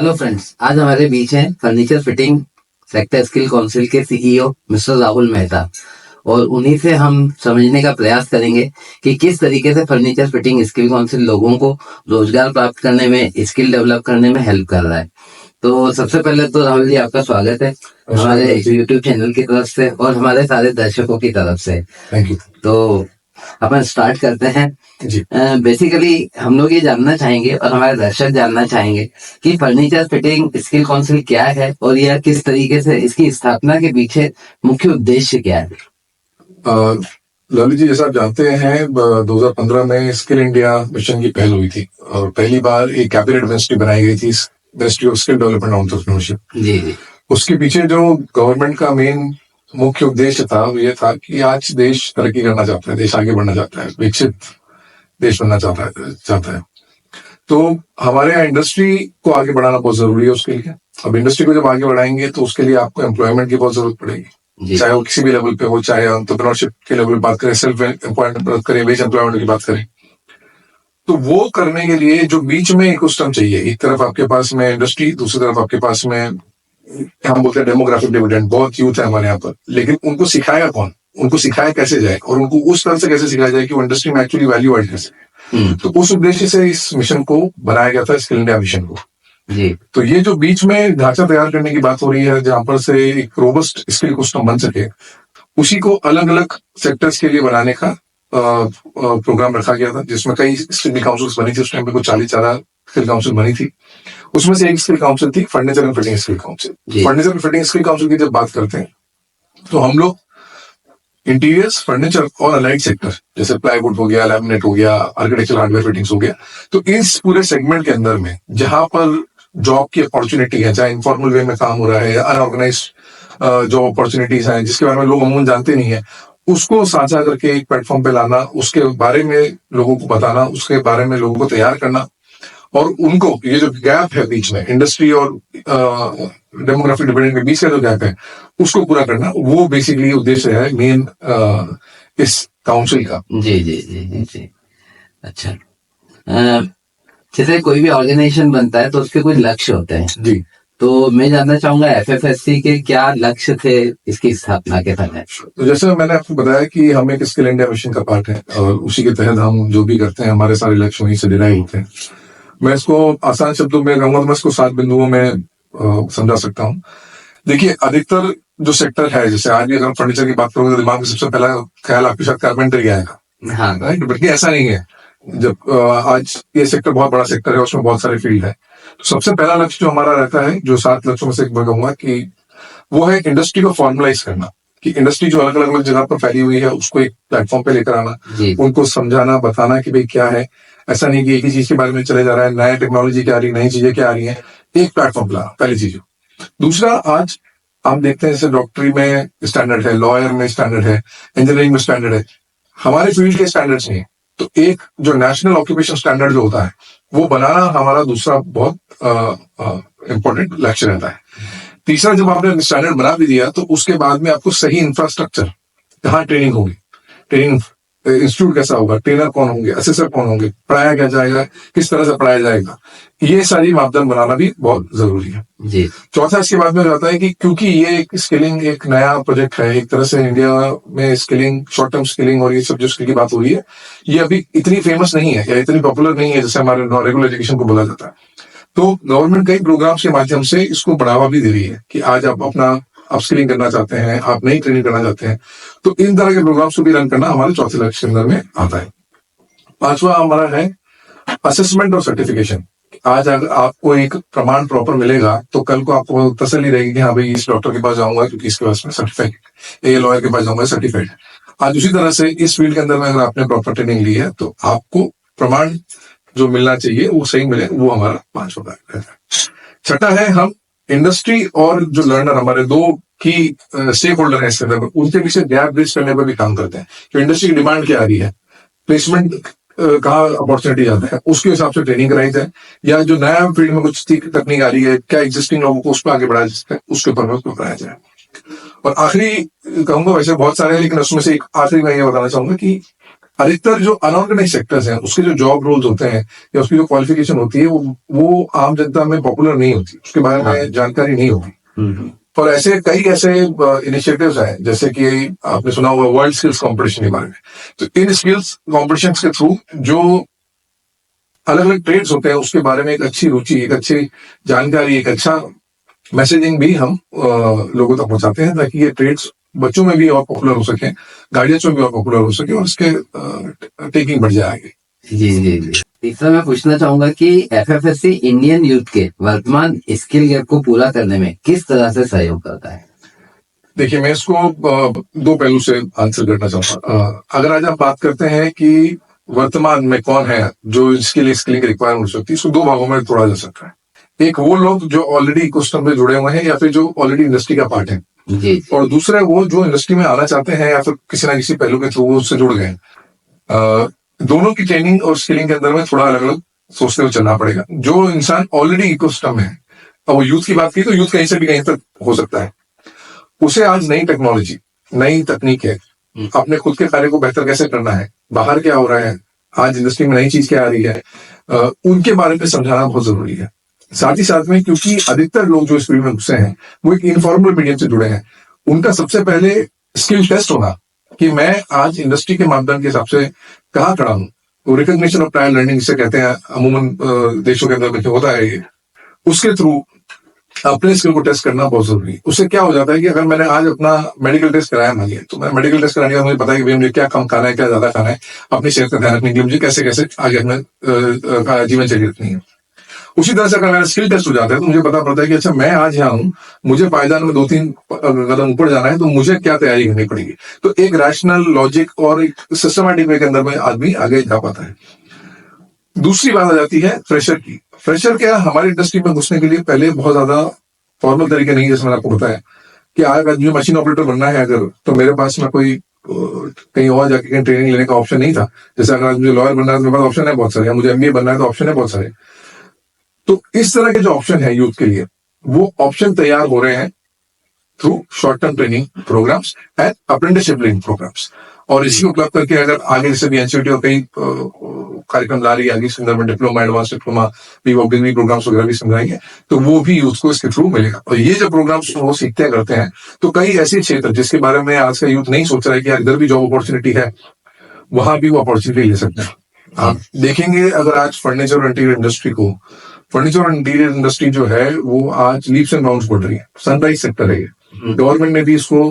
Hello friends, आज हमारे बीच हैं furniture fitting sector skill council के सीईओ मिस्टर राहुल मेहता। और उन्हीं से हम समझने का प्रयास करेंगे कि किस तरीके से फर्नीचर फिटिंग स्किल काउंसिल लोगों को रोजगार प्राप्त करने में, स्किल डेवलप करने में हेल्प कर रहा है। तो सबसे पहले तो राहुल जी, आपका स्वागत है हमारे यूट्यूब चैनल की तरफ से और हमारे सारे दर्शकों की तरफ से। Thank you. तो अपन स्टार्ट करते हैं जी। बेसिकली हम लोग ये जानना चाहेंगे और हमारे दर्शक जानना चाहेंगे कि फर्नीचर फिटिंग स्किल काउंसिल क्या है और यह किस तरीके से, इसकी स्थापना के पीछे मुख्य उद्देश्य क्या है। ललित जी, जैसा आप जानते हैं 2015 में स्किल इंडिया मिशन की पहल हुई थी और पहली बार एक कैबिनेट मिनिस्ट्री बनाई गई थी, ministry of skill development and entrepreneurship. जी जी। उसके पीछे जो गवर्नमेंट का मेन मुख्य उद्देश्य था वो ये था कि आज देश तरक्की करना चाहता है, देश आगे बढ़ना चाहता है, विकसित देश बनना चाहता है। तो हमारे यहाँ इंडस्ट्री को आगे बढ़ाना बहुत जरूरी है उसके लिए। अब इंडस्ट्री को जब आगे बढ़ाएंगे तो उसके लिए आपको एम्प्लॉयमेंट की बहुत जरूरत पड़ेगी, चाहे वो किसी भी लेवल पे हो, चाहे एंटरप्रेन्योरशिप के लेवल पे बात करें, सेल्फ एम्प्लॉयमेंट बात करें, वेज एम्प्लॉयमेंट की बात करें। तो वो करने के लिए जो बीच में इकोसिस्टम चाहिए, एक तरफ आपके पास में इंडस्ट्री, दूसरी तरफ आपके पास में हम बोलते हैं डेमोग्राफिक डिविडेंड। बहुत यूथ है हमारे यहाँ पर, लेकिन उनको सिखाएगा कौन, उनको सिखाया कैसे जाए और उनको उस तरह से कैसे सिखाया जाए कि वो इंडस्ट्री में एक्चुअली वैल्यू एड कर सके। तो उस उद्देश्य से इस मिशन को बनाया गया था, स्किल इंडिया मिशन को। जी। तो ये जो बीच में ढांचा तैयार करने की बात हो रही है, जहां पर से एक रोबस्ट स्किल इकोसिस्टम बन सके, उसी को अलग अलग सेक्टर्स के लिए बनाने का प्रोग्राम रखा गया था, जिसमें कई स्किल काउंसिल्स बनी थी। उस टाइम पे कुछ 40 स्किल काउंसिल बनी थी। उसमें से एक स्किल काउंसिल थी furniture and fitting skill council. Furniture and fitting skill council की जब बात करते हैं तो हम लोग इंटीरियर्स, फर्नीचर और अलाइड सेक्टर जैसे प्लाईवुड हो गया, लैमिनेट हो गया, आर्किटेक्चरल हार्डवेयर फिटिंग्स हो गया, तो इस पूरे सेगमेंट के अंदर में जहां पर जॉब की अपॉर्चुनिटी है, चाहे इनफॉर्मल वे में काम हो रहा है या अनऑर्गेनाइज जॉब अपॉर्चुनिटीज हैं जिसके बारे में लोग अमूमन जानते नहीं है, उसको साझा करके एक प्लेटफॉर्म पे लाना, उसके बारे में लोगों को बताना, उसके बारे में लोगों को तैयार करना, और उनको ये जो गैप है बीच में इंडस्ट्री और डेमोग्राफिक डिविडेंड के बीच का जो गैप है उसको पूरा करना, वो बेसिकली उद्देश्य है मेन इस काउंसिल का। जी जी जी जी जी। अच्छा, जैसे कोई भी ऑर्गेनाइजेशन बनता है तो उसके कुछ लक्ष्य होते हैं। जी। तो मैं जानना चाहूंगा एफएफएससी के क्या लक्ष्य थे इसकी स्थापना के समय। तो जैसे मैंने आपको बताया कि हम एक स्किल इंडिया मिशन का पार्ट है और उसी के तहत हम जो भी करते हैं हमारे सारे लक्ष्य वहीं से डिराइव होते हैं। मैं इसको आसान शब्दों में कहूंगा तो मैं इसको 7 बिंदुओं में समझा सकता हूँ। देखिए, अधिकतर जो सेक्टर है, जैसे आज भी अगर फर्नीचर की बात करोगे तो दिमाग में सबसे पहला ख्याल आपके साथ कारपेंटर आएगा। हाँ, राइट, बल्कि ऐसा नहीं है। जब आज ये सेक्टर बहुत बड़ा सेक्टर है, उसमें बहुत सारे फील्ड है। तो सबसे पहला लक्ष्य जो हमारा रहता है, जो 7 लक्ष्यों में से एक मैं कहूंगा कि वो है इंडस्ट्री को फॉर्मलाइज करना, कि इंडस्ट्री जो अलग अलग जगह पर फैली हुई है उसको एक प्लेटफॉर्म पे लेकर आना, उनको समझाना, बताना कि भाई क्या है। ऐसा नहीं कि एक ही चीज के बारे में चले जा रहा है, नया टेक्नोलॉजी क्या आ रही है, नई चीजें क्या आ रही है, एक प्लेटफॉर्म लाना, पहली चीज। दूसरा, आज आप देखते हैं जैसे डॉक्टरी में स्टैंडर्ड है, लॉयर में स्टैंडर्ड है, इंजीनियरिंग में स्टैंडर्ड है, हमारे फील्ड के स्टैंडर्ड्स नहीं है। तो एक जो नेशनल ऑक्यूपेशन स्टैंडर्ड जो होता है वो बनाना हमारा दूसरा बहुत इंपॉर्टेंट लक्ष्य रहता है। तीसरा, जब आपने स्टैंडर्ड बना भी दिया तो उसके बाद में आपको सही इंफ्रास्ट्रक्चर, कहाँ ट्रेनिंग होगी, ट्रेनिंग इंस्टीट्यूट कैसा होगा, ट्रेनर कौन होंगे, असेसर कौन होंगे, पढ़ाया क्या जाएगा, किस तरह से पढ़ाया जाएगा, ये सारी मापदंड बनाना भी बहुत जरूरी है। जी। चौथा, इसके बाद में रहता है कि क्योंकि ये एक स्किलिंग एक नया प्रोजेक्ट है, एक तरह से इंडिया में स्किलिंग, शॉर्ट टर्म स्किलिंग और ये सब जो स्किल की बात हो रही है, ये अभी इतनी फेमस नहीं है या इतनी पॉपुलर नहीं है जैसे हमारे रेगुलर एजुकेशन को बोला जाता है। तो गवर्नमेंट कई प्रोग्राम्स के माध्यम से इसको बढ़ावा भी दे रही है कि आज आप अपना अपस्किलिंग करना चाहते हैं, आप नई ट्रेनिंग करना चाहते हैं, तो इन तरह के प्रोग्राम्स को भी रन करना हमारे चौथे लक्ष्य के अंदर में आता है। पांचवा हमारा है असेसमेंट और सर्टिफिकेशन। आज अगर आपको एक प्रमाण प्रॉपर मिलेगा तो कल को आपको तसल्ली रहेगी कि हाँ भाई, इस डॉक्टर के पास जाऊंगा क्योंकि इसके पास में सर्टिफाइड, ये लॉयर के पास जाऊंगा सर्टिफाइड। आज उसी तरह से इस फील्ड के अंदर में अगर आपने प्रॉपर ट्रेनिंग ली है तो आपको प्रमाण जो मिलना चाहिए वो सही मिले, वो हमारा 5वां रहता है। छठा है, हम इंडस्ट्री और जो लर्नर, हमारे दो की स्टेक होल्डर है इसके अंदर, उनके पीछे गैप ब्रिज करने पर भी काम करते हैं कि इंडस्ट्री की डिमांड क्या आ रही है, प्लेसमेंट कहाँ अपॉर्चुनिटी आता है, उसके हिसाब से ट्रेनिंग कराई जाए, या जो नया फील्ड में कुछ तकनीक आ रही है, क्या एग्जिस्टिंग लोगों को उस पर आगे बढ़ाया जाए, उसके ऊपर उसको कराया जाए। और आखिरी कहूंगा, वैसे बहुत सारे हैं लेकिन उसमें से एक आखिरी मैं ये बताना चाहूंगा कि अधिकतर जो अनऑर्गेनाइज सेक्टर्स हैं उसके जो जॉब रोल्स होते हैं या उसकी जो क्वालिफिकेशन होती है वो आम जनता में पॉपुलर नहीं होती, उसके बारे हाँ। में जानकारी नहीं होती। हम्म, और ऐसे कई ऐसे इनिशिएटिव्स हैं, जैसे कि आपने सुना होगा वर्ल्ड स्किल्स कंपटीशन के बारे में। तो इन स्किल्स कंपटीशन के थ्रू जो अलग अलग ट्रेड्स होते हैं उसके बारे में एक अच्छी रुचि, एक अच्छी जानकारी, एक अच्छा मैसेजिंग भी हम लोगों तक पहुंचाते हैं, ताकि ये ट्रेड्स बच्चों में भी और पॉपुलर हो सके, गार्डियंस में भी और पॉपुलर हो सके और इसके टेकिंग बढ़ जाए आगे। जी जी जी। तीसरा मैं पूछना चाहूंगा कि एफएफएससी इंडियन यूथ के वर्तमान स्किल गैप को पूरा करने में किस तरह से सहयोग करता है? देखिए, मैं इसको दो पहलू से आंसर करना चाहूंगा। अगर आज आप बात करते हैं कि वर्तमान में कौन है जो इसके लिए स्किलिंग रिक्वायरमेंट हो सकती है, इसको दो भागों में तोड़ा जा सकता है। एक वो लोग जो ऑलरेडी इकोसिस्टम में जुड़े हुए हैं या फिर जो ऑलरेडी इंडस्ट्री का पार्ट है, जी और दूसरा वो जो इंडस्ट्री में आना चाहते हैं या फिर किसी ना किसी पहलू के थ्रू वो उससे जुड़ गए। दोनों की ट्रेनिंग और स्किलिंग के अंदर में थोड़ा अलग अलग सोचते हुए चलना पड़ेगा। जो इंसान ऑलरेडी इकोसिस्टम में है, अब वो यूथ की बात की तो यूथ कहीं से भी कहीं तक हो सकता है, उसे आज नई टेक्नोलॉजी, नई तकनीक है, अपने खुद के कार्य को बेहतर कैसे करना है, बाहर क्या हो रहा है, आज इंडस्ट्री में नई चीज क्या आ रही है, उनके बारे में समझाना बहुत जरूरी है। साथ ही साथ में क्योंकि अधिकतर लोग जो इस फील्ड में घुसे हैं वो एक इनफॉर्मल मीडियम से जुड़े हैं, उनका सबसे पहले स्किल टेस्ट होगा कि मैं आज इंडस्ट्री के मापदंड के हिसाब से कहाँ खड़ा हूँ। तो रिकॉग्निशन ऑफ ट्रायल लर्निंग जिसे कहते हैं, अमूमन देशों के अंदर में होता है ये, उसके थ्रू अपने स्किल को टेस्ट करना बहुत जरूरी है। उससे क्या हो जाता है कि अगर मैंने आज अपना मेडिकल टेस्ट कराया मानिए, तो मैं मेडिकल टेस्ट कराने के बाद मुझे पता है कि भाई मुझे क्या कम खाना है, क्या ज्यादा खाना है, अपनी सेहत का ध्यान रखने के लिए मुझे कैसे कैसे आगे अपना जीवन शैली रखनी है। उसी तरह से अगर मेरा स्किल टेस्ट हो जाता है तो मुझे पता पड़ता है कि अच्छा मैं आज यहाँ हूँ, मुझे पायदान में 2-3 कदम ऊपर जाना है, तो मुझे क्या तैयारी करनी पड़ेगी। तो एक रैशनल लॉजिक और एक सिस्टमैटिक वे के अंदर में आदमी आगे जा पाता है। दूसरी बात आ जाती है फ्रेशर की। फ्रेशर क्या, हमारी इंडस्ट्री में घुसने के लिए पहले बहुत ज्यादा फॉर्मल तरीके नहीं, जैसे मैंने आपको बताया कि आज मुझे मशीन ऑपरेटर बनना है अगर, तो मेरे पास में कोई कहीं और जाके कहीं ट्रेनिंग लेने का ऑप्शन नहीं था। जैसे अगर आज मुझे लॉयर बनना है तो मेरे पास ऑप्शन है बहुत सारे, या मुझे एमबीए बनना है तो ऑप्शन है बहुत सारे। तो इस तरह के जो ऑप्शन है यूथ के लिए, वो ऑप्शन तैयार हो रहे हैं through short term training programmes and apprenticeship training programmes. और इसी को क्लब करके अगर आगे जैसे भी एनसीईटी और कई कार्यक्रम ला रही है आगे, संदर्भ में diploma, advance diploma, degree programmes वगैरह भी समझाएंगे, तो वो भी यूथ को इसके थ्रू मिलेगा। और ये जो प्रोग्राम्स वो सीखते करते हैं, तो कई ऐसे क्षेत्र जिसके बारे में आज का यूथ नहीं सोच रहा है कि यार इधर भी जॉब अपॉर्चुनिटी है, वहां भी वो अपॉर्चुनिटी ले सकते हैं। आप देखेंगे अगर आज फर्नीचर और इंटीरियर इंडस्ट्री को, फर्नीचर और इंटीरियर इंडस्ट्री जो है वो आज लीप्स एंड बाउंड्स बढ़ रही है, सनराइज सेक्टर है ये। गवर्नमेंट ने भी इसको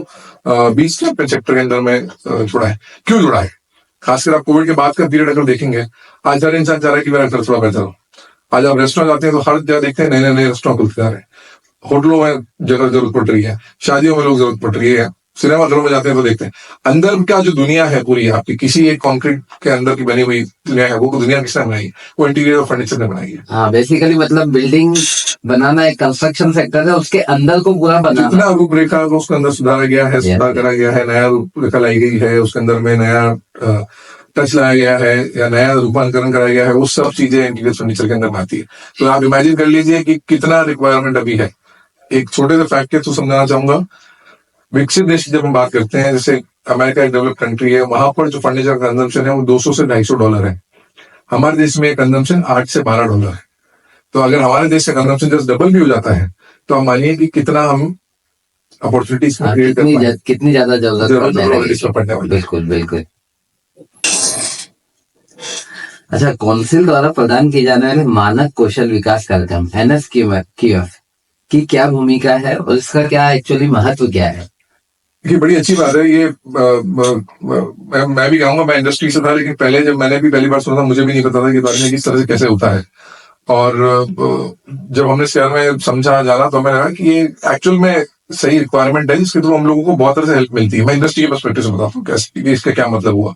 20 चैंपियन सेक्टर के अंदर में जुड़ा है। क्यों जुड़ा है? खासकर आप कोविड के बाद का पीरियड अगर देखेंगे, आज हर इंसान चाह रहा है कि मेरा घर थोड़ा बेहतर हो। आज आप रेस्टोरेंट जाते हैं तो हर जगह देखते हैं नए नए रेस्टोरेंट खुलते जा रहे हैं, होटलों में जगह जरूरत पड़ रही है, शादियों में लोग जरूरत पड़ रही है, सिनेमा घरों में जाते हैं तो देखते हैं। अंदर क्या जो दुनिया है पूरी आपकी, किसी एक कंक्रीट के अंदर की बनी हुई दुनिया है, वो दुनिया किसने बनाई है? वो इंटीरियर और फर्नीचर ने बनाई है। हाँ, बेसिकली मतलब बिल्डिंग बनाना एक कंस्ट्रक्शन सेक्टर है, उसके अंदर को पूरा बनाना, जितना रूपरेखा उसके अंदर सुधारा गया है, सुधार करा गया है, नया रूपरेखा लाई गई है, उसके अंदर में नया टच लाया गया है या नया रूपांतरण कराया गया है, वो सब चीजें इंटीरियर फर्नीचर के अंदर में आती है। तो आप इमेजिन कर लीजिए कि कितना रिक्वायरमेंट अभी है। एक छोटे से फैक्ट के थ्रू समझाना चाहूंगा, विकसित देश की जब हम बात करते हैं, जैसे अमेरिका एक डेवलप कंट्री है, वहां पर जो फर्नीचर कंजम्पशन है वो $200 से $250 है। हमारे देश में कंजम्पशन $8 से $12 है। तो अगर हमारे देश का कंजम्पशन जस्ट डबल भी हो जाता है, तो हम मानिए कि कितना हम अपॉर्चुनिटीज क्रिएट कर पाएंगे, कितनी ज्यादा जरूरत पड़ने वाली। बिल्कुल बिल्कुल। अच्छा, काउंसिल द्वारा प्रदान किए जाने वाले मानक कौशल विकास कार्यक्रम NSQF की क्या भूमिका है और इसका क्या एक्चुअली महत्व क्या है? ये बड़ी अच्छी बात है। ये मैं भी कहूंगा, मैं इंडस्ट्री से था, लेकिन पहले जब मैंने भी पहली बार सुना था, मुझे भी नहीं पता था कि बारे में किस तरह से कैसे होता है। और जब हमने शहर में समझा जाना, तो मैंने कहा कि ये एक्चुअल में सही रिक्वायरमेंट है, जिसके थ्रू हम लोगों को बहुत तरह से हेल्प मिलती है। मैं इंडस्ट्री के पर्सपेक्टिव से बताता हूँ कैसे, इसका क्या मतलब हुआ।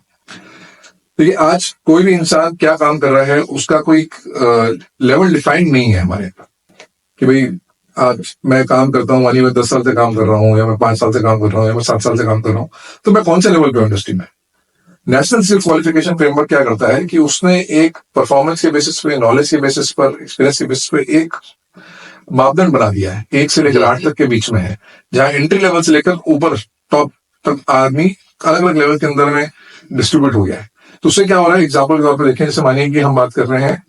देखिए, आज कोई भी इंसान क्या काम कर रहा है, उसका कोई लेवल डिफाइंड नहीं है हमारे यहाँ, कि भाई आज मैं काम करता हूँ, मानिए मैं 10 साल से काम कर रहा हूँ, या मैं 5 साल से काम कर रहा हूँ, या मैं 7 साल से काम कर रहा हूँ, तो मैं कौन से लेवल पे हूँ इंडस्ट्री में। नेशनल स्किल क्वालिफिकेशन फ्रेमवर्क क्या करता है कि उसने एक परफॉर्मेंस के बेसिस पे, नॉलेज के बेसिस पर, एक्सपीरियंस के बेसिस पे एक मापदंड बना दिया है, 1 से लेकर 8 तक के बीच में है, जहां एंट्री लेवल से लेकर ऊपर टॉप तक आदमी अलग अलग लेवल के अंदर में डिस्ट्रीब्यूट हो गया है। तो उससे क्या हो रहा है, एग्जाम्पल के तौर पर देखें, जैसे मानिए कि हम बात कर रहे हैं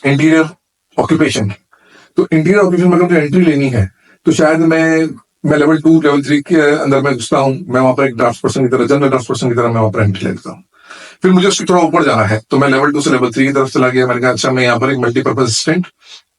इंटीरियर ऑक्यूपेशन, तो इंटीरियर ऑक्यूपेशन में अगर एंट्री लेनी है तो शायद मैं लेवल 2 लेवल 3 के अंदर मैं घुसता हूँ, मैं वहां पर एक ड्राफ्ट पर्सन की तरह, जनरल ड्राफ्ट पर्सन की तरह मैं वहां पर एंट्री लेता हूँ। फिर मुझे उसके थोड़ा ऊपर जाना है तो मैं लेवल 2 से लेवल 3 की तरफ चला गया, मैंने कहा अच्छा मैं यहाँ पर एक मल्टीपर्पज असिस्टेंट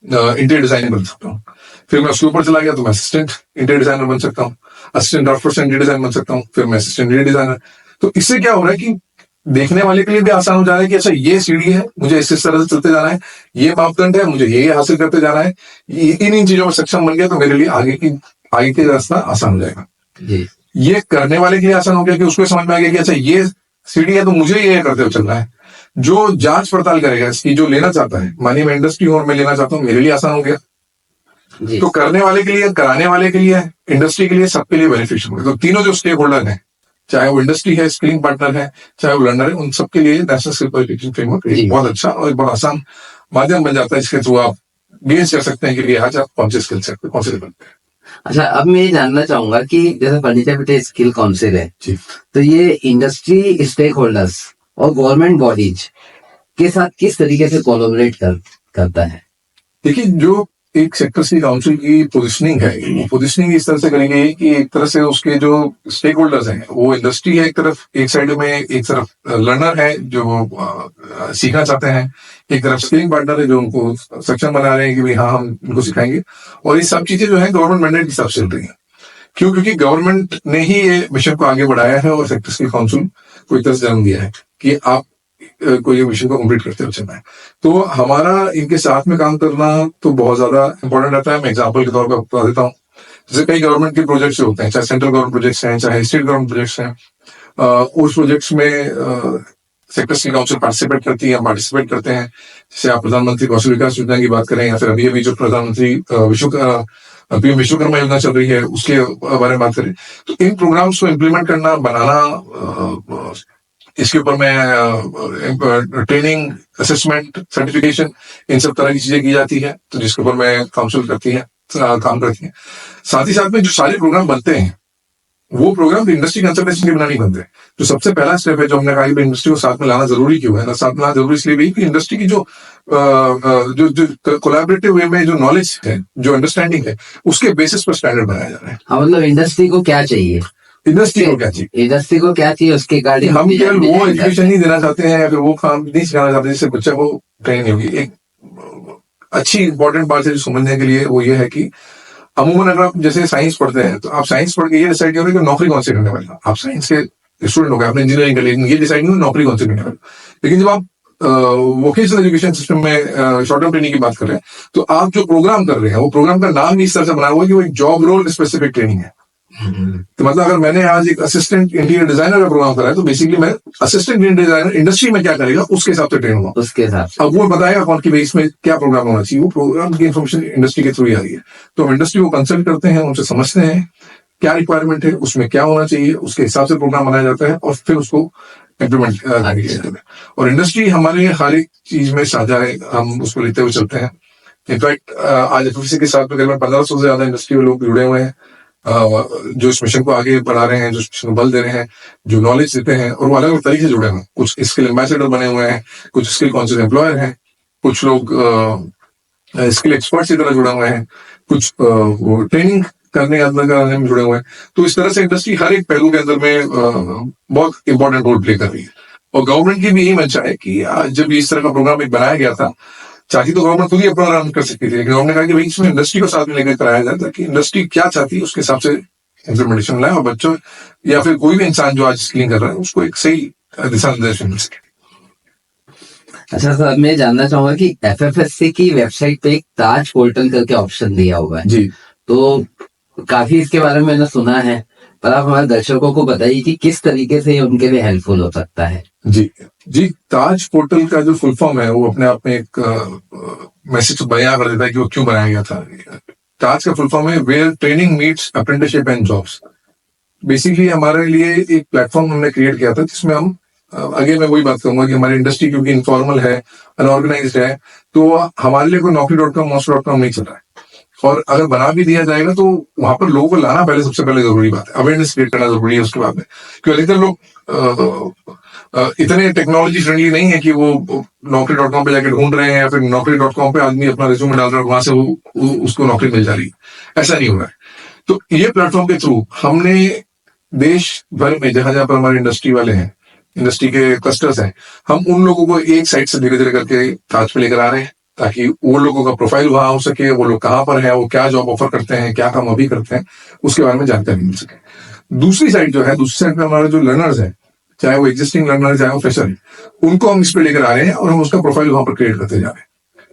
इंटीरियर डिजाइनर बन सकता हूँ। फिर मैं उसके ऊपर चला गया तो मैं असिस्टेंट इंटीरियर डिजाइनर बन सकता हूँ, assistant draft person interior designer बन सकता हूँ, फिर मैं असिस्टेंट इंटीरियर डिजाइनर। तो इससे क्या हो रहा है कि देखने वाले के लिए भी आसान हो जा रहा है कि अच्छा ये सीढ़ी है, मुझे इस तरह से चलते जाना है, ये मापदंड है, मुझे ये हासिल करते जाना है, इन चीजों में सक्षम बन गया तो मेरे लिए आगे की रास्ता आसान हो जाएगा। जी ये करने वाले के लिए आसान हो गया कि उसको समझ में आ गया कि अच्छा ये सीढ़ी है तो मुझे ये करते हुए चलना है। जो जांच पड़ताल करेगा इसकी, जो लेना चाहता है, मानिए मैं इंडस्ट्री हूं और मैं लेना चाहता हूँ, मेरे लिए आसान हो गया। जी तो करने वाले के लिए, कराने वाले के लिए, इंडस्ट्री के लिए, सबके लिए बेनिफिशियल होगा। तो तीनों जो स्टेक होल्डर हैं, चाहे वो इंडस्ट्री है, स्किलिंग पार्टनर है, चाहे वो लर्नर है, उन सबके लिए नेशनल स्किल क्वालिफिकेशन फ्रेमवर्क जी। एक बहुत अच्छा और एक बहुत आसान माध्यम बन जाता है, जिसके थ्रू आप गेज कर सकते हैं कि आज आप कौन से स्किल सेट पे कौन से लेवल पे। अच्छा, अब मैं ये जानना चाहूंगा कि जैसे फर्नीचर फिटिंग स्किल काउंसिल है, जी तो ये इंडस्ट्री स्टेक होल्डर्स और गवर्नमेंट बॉडीज के साथ किस तरीके से कोलैबोरेट करता है? देखिए, जो एक सेक्टर की काउंसिल की पोजीशनिंग है, वो पोजीशनिंग इस तरह से करी गई कि एक तरह से उसके जो स्टेक होल्डर्स हैं, वो इंडस्ट्री है एक तरफ, एक साइड में एक तरफ लर्नर है जो सीखना चाहते हैं, एक तरफ स्किलिंग पार्टनर है जो उनको सक्षम बना रहे हैं कि भाई हाँ हम इनको सिखाएंगे। और ये सब चीजें जो है गवर्नमेंट मैंडेट के हिसाब से चल रही है। क्यों? क्योंकि गवर्नमेंट ने ही ये मिशन को आगे बढ़ाया है और सेक्टर की काउंसिल को एक तरह से जन्म दिया है कि आप को ये मिशन को कंप्लीट करते हुए चलना है। तो हमारा इनके साथ में काम करना तो बहुत ज्यादा इंपॉर्टेंट रहता है। मैं एग्जांपल के तौर पर बता देता हूँ, जैसे कई गवर्नमेंट के प्रोजेक्ट्स होते हैं, चाहे सेंट्रल गवर्नमेंट प्रोजेक्ट्स हैं, चाहे स्टेट गवर्नमेंट प्रोजेक्ट्स हैं, उस प्रोजेक्ट्स में सेक्टर्स की काउंसिल पार्टिसिपेट करती है, हम पार्टिसिपेट करते हैं। जैसे आप प्रधानमंत्री कौशल विकास योजना की बात करें, या फिर अभी जो प्रधानमंत्री पीएम विश्वकर्मा योजना चल रही है उसके बारे में बात करें, तो इन प्रोग्राम्स को इम्प्लीमेंट करना, बनाना, इसके ऊपर में ट्रेनिंग, असेसमेंट, सर्टिफिकेशन, इन सब तरह की चीजें की जाती है, तो जिसके ऊपर में काउंसिल करती है, काम करती है। साथ ही साथ में जो सारे प्रोग्राम बनते हैं वो प्रोग्राम इंडस्ट्री कंसल्टेशन के बिना नहीं बनते। तो सबसे पहला स्टेप है जो हमने कहा कि इंडस्ट्री को साथ में लाना जरूरी क्यों है ना, साथ में लाना जरूरी इसलिए भी कि इंडस्ट्री की जो कोलैबोरेटिव वे में जो नॉलेज है, जो अंडरस्टैंडिंग है, उसके बेसिस पर स्टैंडर्ड बनाया जा रहा है। हाँ, मतलब इंडस्ट्री को क्या चाहिए, इंडस्ट्री को क्या चाहिए, इंडस्ट्री को क्या चाहिए उसके गाड़ी हम केवल वो एजुकेशन नहीं देना चाहते हैं या फिर वो काम नहीं सिखाना चाहते जिससे बच्चा को ट्रेन नहीं होगी। एक अच्छी इंपॉर्टेंट बात है जो समझने के लिए, वो ये है कि अमूमन अगर आप जैसे साइंस पढ़ते हैं तो आप साइंस पढ़ के ये डिसाइड करोगे कि नौकरी कौन सी करने वाले, आप साइंस के स्टूडेंट हो गए, आपने इंजीनियरिंग कर ली, ये डिसाइड नहीं नौकरी कौन सी करने वाले। लेकिन जब आप वोकेशनल एजुकेशन सिस्टम में शॉर्ट टर्म ट्रेनिंग की बात कर रहे हैं, तो आप जो प्रोग्राम कर रहे हैं वो प्रोग्राम का नाम ही इस तरह से बना हुआ है कि वो एक जॉब रोल स्पेसिफिक ट्रेनिंग है। तो मतलब अगर मैंने आज एक असिस्टेंट इंटीरियर डिजाइनर का प्रोग्राम करा है तो बेसिकली मैं असिस्टेंट इंटीरियर डिजाइनर इंडस्ट्री में क्या करेगा उसके हिसाब से ट्रेन हुआ, उसके साथ अब वो बताएगा कौन की बेस में क्या प्रोग्राम होना चाहिए, वो प्रोग्राम की इन्फॉर्मेशन इंडस्ट्री के थ्रू ही आ रही है। तो हम इंडस्ट्री को कंसल्ट करते हैं, उनसे समझते हैं क्या रिक्वायरमेंट है, उसमें क्या होना चाहिए, उसके हिसाब से प्रोग्राम बनाया जाता है और फिर उसको इम्प्लीमेंट किया जाता है। और इंडस्ट्री हमारे हर एक चीज में साझा है, हम उसको लेते हुए चलते हैं। इनफैक्ट आज एफएफसी के साथ में करीबन 1500 से ज्यादा इंडस्ट्री लोग जुड़े हुए हैं, जो इस मिशन को आगे बढ़ा रहे हैं, जो इस मिशन को बल दे रहे हैं, जो नॉलेज देते हैं, और वो अलग अलग तरीके से जुड़े हुए हैं। कुछ स्किल एम्बेसडर बने हुए हैं, कुछ स्किल कॉन्शियस एम्प्लॉयर हैं, कुछ लोग स्किल एक्सपर्ट्स की तरह जुड़े हुए हैं, कुछ ट्रेनिंग करने में जुड़े हुए हैं। तो इस तरह से इंडस्ट्री हर एक पहलू के अंदर में बहुत इंपॉर्टेंट रोल प्ले कर रही है। और गवर्नमेंट की भी यही मंशा है कि जब इस तरह का प्रोग्राम एक बनाया गया था, चाहती तो गवर्नमेंट खुद ही अपना रन कर सकती थी, लेकिन उन्होंने कहा कि भाई इसमें इंडस्ट्री को साथ में लेकर कराया जाए ताकि इंडस्ट्री क्या चाहती है उसके हिसाब से इम्प्लीमेंटेशन लाए और बच्चों या फिर कोई भी इंसान जो आज स्किलिंग कर रहा है उसको एक सही दिशा निर्देश मिल सके। अच्छा सर, मैं जानना चाहूंगा कि एफएफएससी की वेबसाइट पे एक ताज पोर्टल करके ऑप्शन दिया हुआ है जी, तो काफी इसके बारे में मैंने सुना है, पर आप हमारे दर्शकों को बताइए कि किस तरीके से उनके लिए हेल्पफुल हो सकता है। जी, ताज पोर्टल का जो फुल फॉर्म है वो अपने आप में एक मैसेज बयां कर देता है कि वो क्यों बनाया गया था। ताज का फुल फॉर्म है where training meets apprenticeship and jobs. Basically हमारे लिए एक प्लेटफॉर्म हमने क्रिएट किया था जिसमें हम आगे मैं वही बात करूंगा कि हमारी इंडस्ट्री क्योंकि इनफॉर्मल है, अनऑर्गेनाइज्ड है, तो हमारे लिए कोई नौकरी.com, मॉस.com नहीं चल रहा है। और अगर बना भी दिया जाएगा तो वहां पर लोगों को लाना सबसे पहले जरूरी बात है, अवेयरनेस क्रिएट करना जरूरी है उसके बाद में। क्योंकि अधिकतर लोग इतने टेक्नोलॉजी फ्रेंडली नहीं है कि वो Naukri.com पे जाके ढूंढ रहे हैं या फिर Naukri.com पे आदमी अपना रिज्यूमे डाल रहा है, वहां से उसको नौकरी मिल जा रही है। ऐसा नहीं हो रहा है। तो ये प्लेटफॉर्म के थ्रू हमने देश भर में जहां जहां पर हमारे इंडस्ट्री वाले हैं, इंडस्ट्री के क्लस्टर्स हैं, हम उन लोगों को एक साइड से धीरे धीरे करके ताज पे लेकर आ रहे हैं, ताकि वो लोगों का प्रोफाइल वहां हो सके, वो लोग कहाँ पर हैं, वो क्या जॉब ऑफर करते हैं, क्या काम अभी करते हैं, उसके बारे में जानकारी मिल सके। दूसरी साइड जो है, दूसरी साइड पे हमारे जो लर्नर्स हैं, चाहे वो एग्जिस्टिंग लर्नर, चाहे वो फ्रेशर है, उनको हम इस पे लेकर आ रहे हैं और हम उसका प्रोफाइल वहां पर क्रिएट करते जा रहे हैं,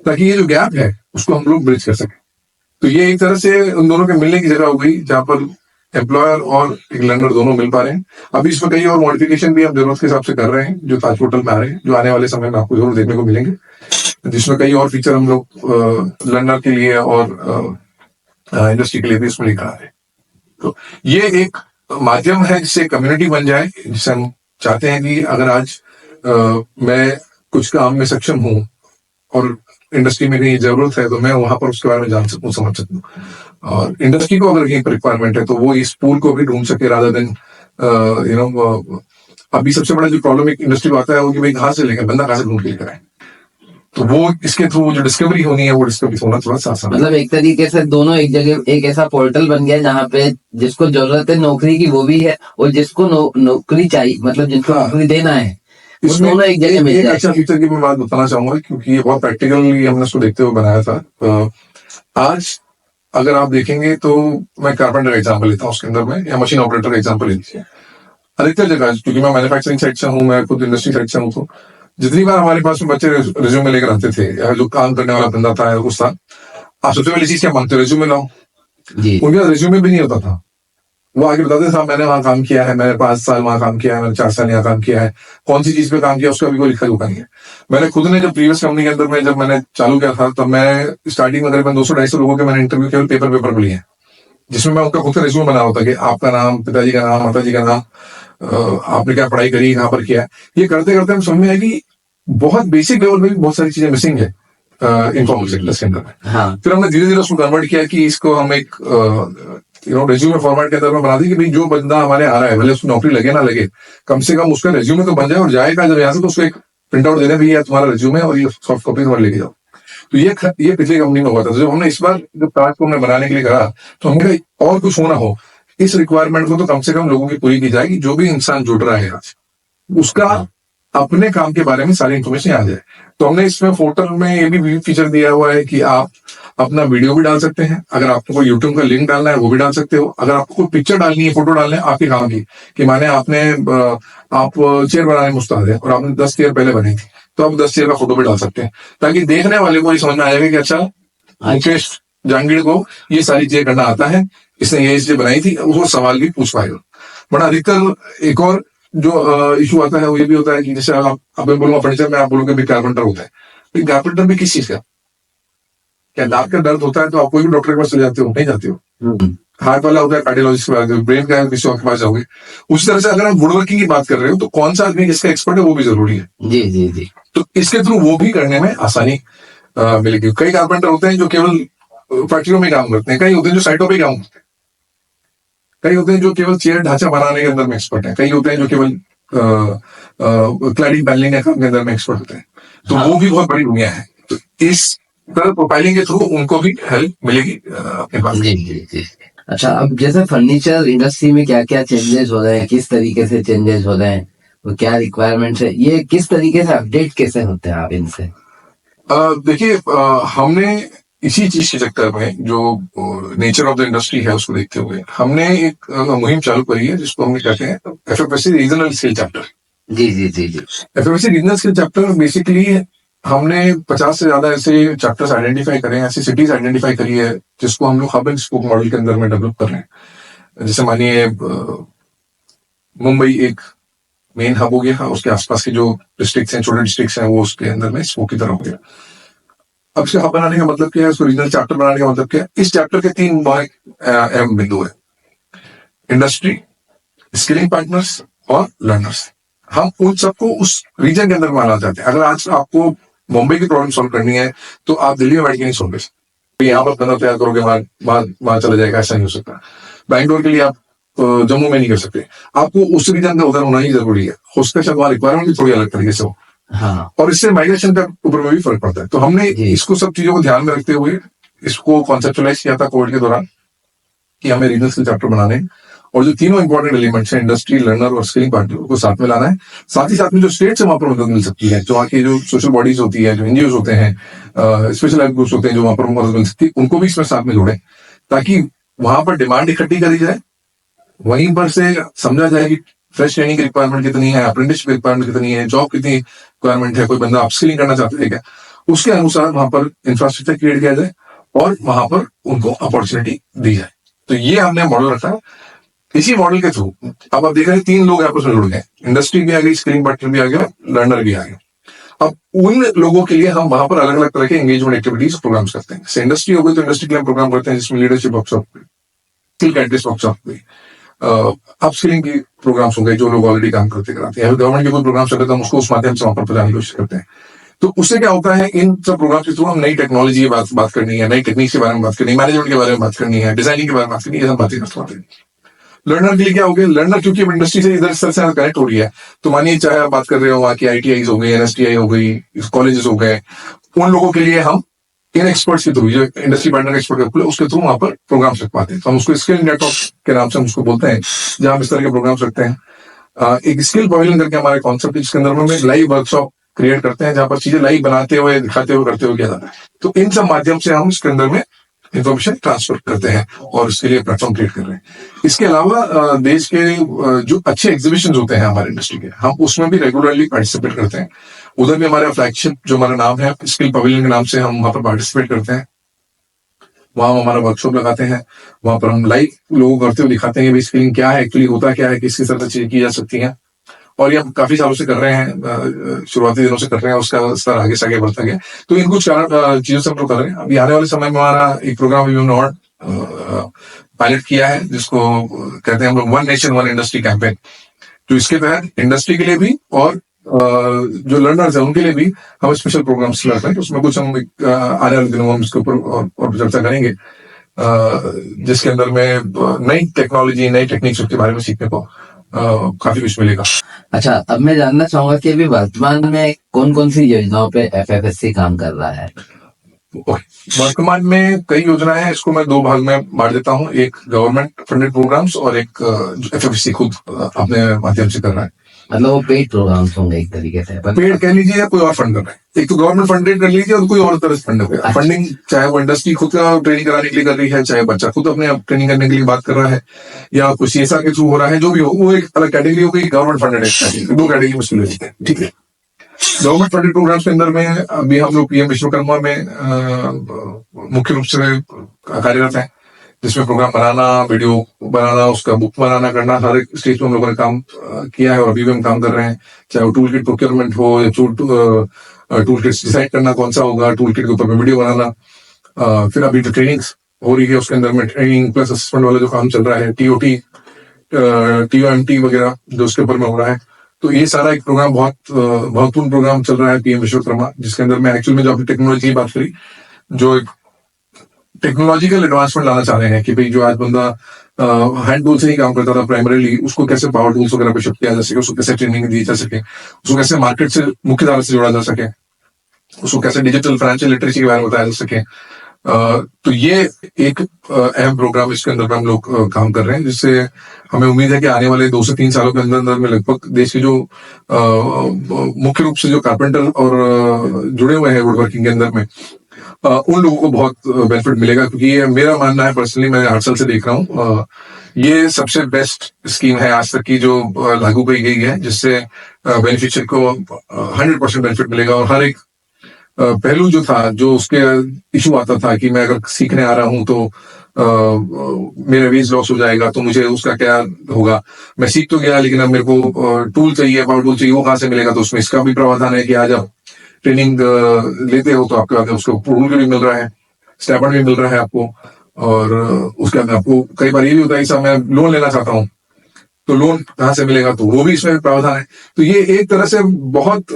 ताकि ये जो गैप है उसको हम लोग ब्रिज कर सकें। तो ये एक तरह से उन दोनों के मिलने की जगह हो गई, जहां पर एम्प्लॉयर और एक लर्नर दोनों मिल पा रहे हैं। अभी इसमें कई और मॉडिफिकेशन भी हम जरूरत के हिसाब से कर रहे हैं, जो ताज पोर्टल में आ रहे हैं, जो आने वाले समय में आपको जरूर देखने को मिलेंगे, जिसमें कई और फीचर हम लोग लर्नर के लिए और इंडस्ट्री के लिए भी इसमें लेकर आ रहे हैं। तो ये एक माध्यम है जिससे कम्युनिटी बन जाए, जिससे हम चाहते हैं कि अगर आज मैं कुछ काम में सक्षम हूं और इंडस्ट्री में कहीं जरूरत है, तो मैं वहां पर उसके बारे में जान सकूं, समझ सकूं। और इंडस्ट्री को अगर कहीं पर रिक्वायरमेंट है तो वो इस पूल को भी ढूंढ सके, रादर देन अभी सबसे बड़ा जो प्रॉब्लम एक इंडस्ट्री को आता है वो कि भाई कहाँ से लेकर, बंदा कहाँ से ढूंढ के लेकर आए। तो वो इसके थ्रू जो डिस्कवरी होनी है, वो डिस्कवरी होना थोड़ा सा आसान है। मतलब एक तरीके से दोनों एक जगह एक ऐसा पोर्टल बन गया जहाँ पे जिसको जरूरत है नौकरी की वो भी है, और जिसको नौकरी चाहिए, मतलब जिसको हाँ। नौकरी देना है, वो इसमें दोनों एक जगह मिल एक जाए। अच्छा फीचर की मैं बात बताना चाहूंगा, क्योंकि ये बहुत प्रैक्टिकली हमने इसको देखते हुए बनाया था। आज अगर आप देखेंगे तो मैं कारपेंटर का एग्जाम्पल लेता हूँ उसके अंदर में, या मशीन ऑपरेटर का एग्जाम्पल ले लीजिए। अधिकतर जगह, क्योंकि मैं मैन्युफैक्चरिंग साइड से हूँ, मैं खुद इंडस्ट्री साइड से हूँ, तो जितनी बार हमारे पास में बच्चे रिज्यूमे लेकर आते थे, या जो काम करने वाला बंदा था या कुछ था, आप सबसे पहली चीज क्या मांगते हो? रिज्यूमे लाओ। जी उनके पास रिज्यूमे भी नहीं होता था। वो आगे बताते थे, मैंने वहां काम किया है, मैंने 5 साल वहां काम किया है, मैंने 4 साल यहाँ काम किया है, कौन सी चीज पे काम किया उसका भी कोई लिखा जोखा नहीं है। मैंने खुद ने जब प्रीवियस कंपनी के अंदर में जब मैंने चालू किया था, तब मैं स्टार्टिंग में करीबन 200-250 लोगों के मैंने इंटरव्यू केवल पेपर में लिए हैं, जिसमें मैं उनका खुद का रिज्यूमे बना होता कि आपका नाम, पिताजी का नाम, माताजी का नाम, आपने क्या पढ़ाई करी, कहाँ पर किया है। ये करते करते हम समझ में आया कि बहुत बेसिक लेवल में भी बहुत सारी चीजें मिसिंग है इन्फॉर्मेशन सेक्टर के अंदर में। हाँ, फिर हमने धीरे धीरे उसको कन्वर्ट किया कि इसको हम एक रेज्यूमे फॉर्मेट के अंदर में बना दी कि भाई जो बंदा हमारे आ रहा है, भले उसको नौकरी लगे ना लगे, कम से कम उसका रेज्यूमे तो बन जाए, और जाएगा जब यहाँ से तो उसको एक प्रिंट आउट देने भैया तुम्हारा रेज्यूमे, और ये सॉफ्ट कॉपी तुम्हारे लेके जाओ। तो ये पिछली कंपनी में हुआ था। तो जब हमने इस बार जब ताज को हमने बनाने के लिए कहा, तो हमने कहा और कुछ होना हो, इस रिक्वायरमेंट को तो कम से कम लोगों की पूरी की जाएगी, जो भी इंसान जुड़ रहा है आज उसका अपने काम के बारे में सारी इन्फॉर्मेशन आ जाए। तो हमने इसमें पोर्टल में ये भी फीचर दिया हुआ है कि आप अपना वीडियो भी डाल सकते हैं, अगर आपको कोई यूट्यूब का लिंक डालना है वो भी डाल सकते हो, अगर आपको कोई पिक्चर डालनी है, फोटो डालना है आपके काम की, कि माने आप चेयर बनाने में उस्ताद है और आपने 10 चेयर पहले बनी थी, तो आप 10 चेयर का फोटो भी डाल सकते हैं, ताकि देखने वाले को ये समझ में आएगा कि अच्छा मुकेश जहांगीर को ये सारी चीजें करना आता है, इसने ये चीजें बनाई थी, वो सवाल भी पूछ पाएगा। बड़ा अधिकतर एक और जो इशू आता है वो ये भी होता है कि जैसे आप मैं बोलूंगा फर्नीचर में, आप बोलोगे भी कारपेंटर होता है, तो कारपेंटर भी किस चीज का, क्या दांत का दर्द होता है तो आप कोई भी डॉक्टर के पास चले जाते हो? नहीं जाते हो। हार्ट वाला होता है कार्डियोलॉजिस्ट के पास, ब्रेन का है किसी और के पास जाओगे। उसी तरह से अगर आप वुड वर्किंग की बात कर रहे हो, तो कौन सा आदमी जिसका एक्सपर्ट है वो भी जरूरी है। जी जी जी। तो इसके थ्रू वो भी करने में आसानी मिलेगी। कई कारपेंटर होते हैं जो केवल फैक्ट्रियों में काम करते हैं, कई होते हैं जो साइटों पे काम करते हैं, कई होते हैं जो केवल चेयर ढांचा बनाने के अंदर में एक्सपर्ट है, कई होते हैं जो केवल क्लैडिंग पैनलिंग के अंदर में एक्सपर्ट होते हैं। तो वो भी बहुत बड़ी दुनिया है। तो इस तरह प्रोफाइलिंग के थ्रू उनको भी हेल्प मिलेगी अपने पास। जी जी जी। अच्छा, अब जैसे फर्नीचर इंडस्ट्री में क्या क्या चेंजेस हो रहे हैं, किस तरीके से चेंजेस हो रहे हैं, वो क्या रिक्वायरमेंट्स है, ये किस तरीके से अपडेट कैसे होते हैं आप इनसे? देखिए, हमने इसी चीज के चक्कर में जो नेचर ऑफ द इंडस्ट्री है उसको देखते हुए हमने एक मुहिम चालू करी है, जिसको हमने कहते हैं एफएफएससी रीजनल स्किल चैप्टर। जी जी जी जी। एफएफएससी रीजनल स्किल चैप्टर बेसिकली हमने 50 से ज्यादा ऐसे चैप्टर्स आइडेंटिफाई करे हैं, ऐसी सिटीज आइडेंटिफाई करी है, जिसको हम लोग हब एंड स्पोक मॉडल के अंदर में डेवलप कर रहे हैं। जैसे मानिए मुंबई एक मेन हब हो गया, उसके आसपास के जो डिस्ट्रिक्ट्स हैं, छोटे डिस्ट्रिक्ट्स हैं, वो उसके अंदर में स्पोक की तरह हो गया। अब इसका हब बनाने का मतलब क्या है, उसको रीजनल चैप्टर बनाने का मतलब क्या है? इस चैप्टर के 3 अहम बिंदु है: इंडस्ट्री, स्किलिंग पार्टनर्स और लर्नर्स। हम उन सबको उस रीजन के अंदर मानना चाहते हैं। अगर आज आपको मुंबई की प्रॉब्लम सॉल्व करनी है, तो आप दिल्ली में बैठ के नहीं सॉल्व कर सकते। यहाँ पर बंदा तैयार करोगे, वहां चला जाएगा, ऐसा नहीं हो सकता। बैंगलोर के लिए आप जम्मू में नहीं कर सकते, आपको उस रीजन का उधर होना ही जरूरी है। उसके साथ वहाँ रिक्वायरमेंट भी थोड़ी अलग तरीके से हो, हाँ और इससे माइग्रेशन का ऊपर में भी फर्क पड़ता है। तो हमने जी इसको सब चीजों को ध्यान में रखते हुए इसको कॉन्सेप्चुलाइज किया था कोविड के दौरान कि हमें रीजनल स्किल चैप्टर बनाने हैं, और जो तीनों इंपॉर्टेंट एलिमेंट्स हैं, इंडस्ट्री, लर्नर और स्किलिंग पार्टनर को साथ में लाना है। साथ ही साथ में जो स्टेट से वहां पर मदद मिल सकती है, जो वहाँ की जो सोशल बॉडीज होती है, जो एनजीओ होते हैं, स्पेशल हेल्प ग्रुप्स होते हैं, जो वहां पर मदद मिल सकती है, उनको भी इसमें साथ में जोड़ें, ताकि वहां पर डिमांड इकट्ठी करी जाए, वहीं पर से समझा जाए कि फ्रेश ट्रेनिंग की रिक्वायरमेंट कितनी है, अप्रेंटिसशिप की रिक्वायरमेंट कितनी है, जॉब कितनी रिक्वायरमेंट है, कोई बंदा अपस्किलिंग करना चाहता है क्या, उसके अनुसार वहां पर इंफ्रास्ट्रक्चर क्रिएट किया जाए और वहां पर उनको अपॉर्चुनिटी दी जाए। तो ये हमने मॉडल रखा है। इसी मॉडल के थ्रू अब आप देख रहे हैं 3 लोग आपस में जुड़ गए, इंडस्ट्री भी आ गई, स्किलिंग पार्टनर भी आ गया, लर्नर भी आ गया। अब उन लोगों के लिए हम वहां पर अलग अलग तरह के एंगेजमेंट एक्टिविटीज प्रोग्राम्स करते हैं। जैसे इंडस्ट्री हो गई तो इंडस्ट्री के लिए प्रोग्राम करते हैं, जिसमें लीडरशिप वर्कशॉप हुई, स्किल कैटलिस्ट वर्कशॉप हुई, अपस्किलिंग की प्रोग्राम्स हो गए जो लोग ऑलरेडी काम करते कराते हैं, गवर्नमेंट के कोई प्रोग्राम चल रहे तो हम उसको उस माध्यम से वहां पर पहुंचाने की कोशिश करते हैं। तो उससे क्या होता है, इन सब प्रोग्राम के थ्रू हम नई टेक्नोलॉजी की बात करनी है, नई टेक्निक के बारे में बात करनी है, मैनेजमेंट के बारे में बात करनी है, डिजाइनिंग के बारे में बात करनी है, ये सब बातें करते हैं। लर्नर के लिए क्या हो गया, लर्नर क्योंकि अब इंडस्ट्री से इधर से कनेक्ट हो रही है, तो मानिए चाहे आप बात कर रहे हो वहाँ की ITIs हो गई, NSTI हो गई, कॉलेजेस हो गए, उन लोगों के लिए हम इन एक्सपर्ट्स के थ्रू, जो इंडस्ट्री पार्टनर एक्सपर्ट उसके थ्रू वहां पर प्रोग्राम्स रख पाते हैं। तो हम उसको स्किल नेटवर्क के नाम से हम उसको बोलते हैं, जहां हम इस तरह के प्रोग्राम्स रखते हैं। एक स्किल पवेलियन करके हमारे कॉन्सेप्ट, जिसके अंदर हम एक लाइव वर्कशॉप क्रिएट करते हैं, जहां पर चीजें लाइव बनाते हुए, दिखाते हुए, करते हुए किया जाता है। तो इन सब माध्यम से हम इसके अंदर में इंफॉर्मेशन ट्रांसफर करते हैं और इसके लिए प्लेटफॉर्म क्रिएट कर रहे हैं। इसके अलावा देश के जो अच्छे एग्जीबिशन होते हैं हमारे इंडस्ट्री के, हम उसमें भी रेगुलरली पार्टिसिपेट करते हैं। उधर भी हमारा फ्लैगशिप जो हमारा नाम है स्किल पवेलियन के नाम से, हम वहां पर पार्टिसिपेट करते हैं। वहां हमारा वर्कशॉप लगाते हैं, वहां पर हम लाइव लोगों को करते हुए दिखाते हैं कि स्किलिंग क्या है, एक्चुअली होता क्या है, किस किस तरह से चीजें की जा सकती हैं। और ये हम काफी सालों से कर रहे हैं, शुरुआती दिनों से कर रहे हैं, उसका स्तर आगे से आगे बढ़ता गया। तो इन कुछ चीजों से हम लोग कर रहे हैं। अभी आने वाले समय में हमारा एक प्रोग्राम भी हमने और पायलट किया है, जिसको कहते हैं हम लोग one nation one industry campaign. तो इसके तहत इंडस्ट्री के लिए भी और जो लर्नर्स है उनके लिए भी हम स्पेशल प्रोग्राम्स चलाते हैं। तो उसमें कुछ हम आने वाले दिनों में हम इसके ऊपर और चर्चा करेंगे, जिसके अंदर में नई टेक्नोलॉजी, नई टेक्निक्स के बारे में सीखने को काफी कुछ मिलेगा। अच्छा, अब मैं जानना चाहूंगा कि अभी वर्तमान में कौन कौन सी योजनाओं पे FFSC काम कर रहा है। वर्तमान में कई योजनाएं हैं, इसको मैं 2 भाग में बांट देता हूं, एक गवर्नमेंट फंडेड प्रोग्राम्स और एक FFSC खुद अपने माध्यम से कर रहा है। मतलब वो पेड प्रोग्राम्स होंगे एक तरीके से, पेड कह लीजिए या कोई और फंड कर रहा है। एक तो गवर्नमेंट फंडेड कर लीजिए और कोई और तरह से फंड कर रहा है। फंडिंग चाहे वो इंडस्ट्री खुद का ट्रेनिंग कराने के लिए कर रही है, चाहे बच्चा खुद अपने ट्रेनिंग करने के लिए बात कर रहा है, या कुछ CSR के थ्रू हो रहा है, जो भी हो, वो एक अलग कैटेगरी हो गई। गवर्नमेंट फंडेड है, 2 कैटेगरी में सुन लेते हैं, ठीक है। गवर्नमेंट फंडेड प्रोग्राम्स के अंदर में अभी हम लोग PM विश्वकर्मा में मुख्य रूप से कार्यरत है, जिसमें प्रोग्राम बनाना, वीडियो बनाना, उसका बुक बनाना करना, हर एक स्टेज पे हम लोगों ने काम किया है और अभी भी हम काम कर रहे हैं। चाहे वो टूल किट प्रोक्योरमेंट हो या टूल किट डिसाइड करना कौन सा होगा, टूल किट के ऊपर वीडियो बनाना, फिर अभी जो ट्रेनिंग्स हो रही है उसके अंदर में ट्रेनिंग प्लस असेसमेंट वाला जो काम चल रहा है, TOT, TOMT वगैरह जो उसके ऊपर में हो रहा है। तो ये सारा एक प्रोग्राम बहुत महत्वपूर्ण प्रोग्राम चल रहा है PM विश्वकर्मा, जिसके अंदर में एक्चुअल में जो आपने टेक्नोलॉजी की बात करी, जो एक टेक्नोलॉजिकल एडवांसमेंट लाना चाह रहे हैं कि भाई जो आज बंदा हैंड टूल से ही काम करता था प्राइमरीली, उसको कैसे पावर टूल्स वगैरह पे शिफ्ट किया जा सके, उसको कैसे ट्रेनिंग दी जा सके, उसको कैसे मार्केट से मुख्य धारा से जोड़ा जा सके, उसको कैसे डिजिटल फाइनेंशियल लिटरेसी के बारे में बताया जा सके। तो ये एक अहम प्रोग्राम इसके अंदर हम लोग काम कर रहे हैं, जिससे हमें उम्मीद है कि आने वाले 2 से 3 सालों के अंदर अंदर में लगभग देश के जो मुख्य रूप से जो कारपेंटर और जुड़े हुए हैं वुड वर्किंग के अंदर में, उन लोगों को बहुत बेनिफिट मिलेगा। क्योंकि ये मेरा मानना है, पर्सनली मैं 8 साल से देख रहा हूँ, ये सबसे बेस्ट स्कीम है आज तक की जो लागू की गई है, जिससे बेनिफिशियरी को 100% बेनिफिट मिलेगा। और हर एक पहलू जो था, जो उसके इशू आता था कि मैं अगर सीखने आ रहा हूं तो मेरा वेज लॉस हो जाएगा, तो मुझे उसका क्या होगा, मैं सीख तो गया लेकिन अब मेरे को टूल चाहिए, पावर टूल चाहिए, वो कहाँ से मिलेगा। तो उसमें इसका भी प्रावधान है कि आज आप ट्रेनिंग लेते हो तो आपके बाद उसको टूल भी मिल रहा है, स्टैपंड भी मिल रहा है आपको, और उसके बाद आपको कई बार ये भी होता है कि मैं लोन लेना चाहता हूँ, तो लोन कहाँ से मिलेगा, तो वो भी इसमें प्रावधान है। तो ये एक तरह से बहुत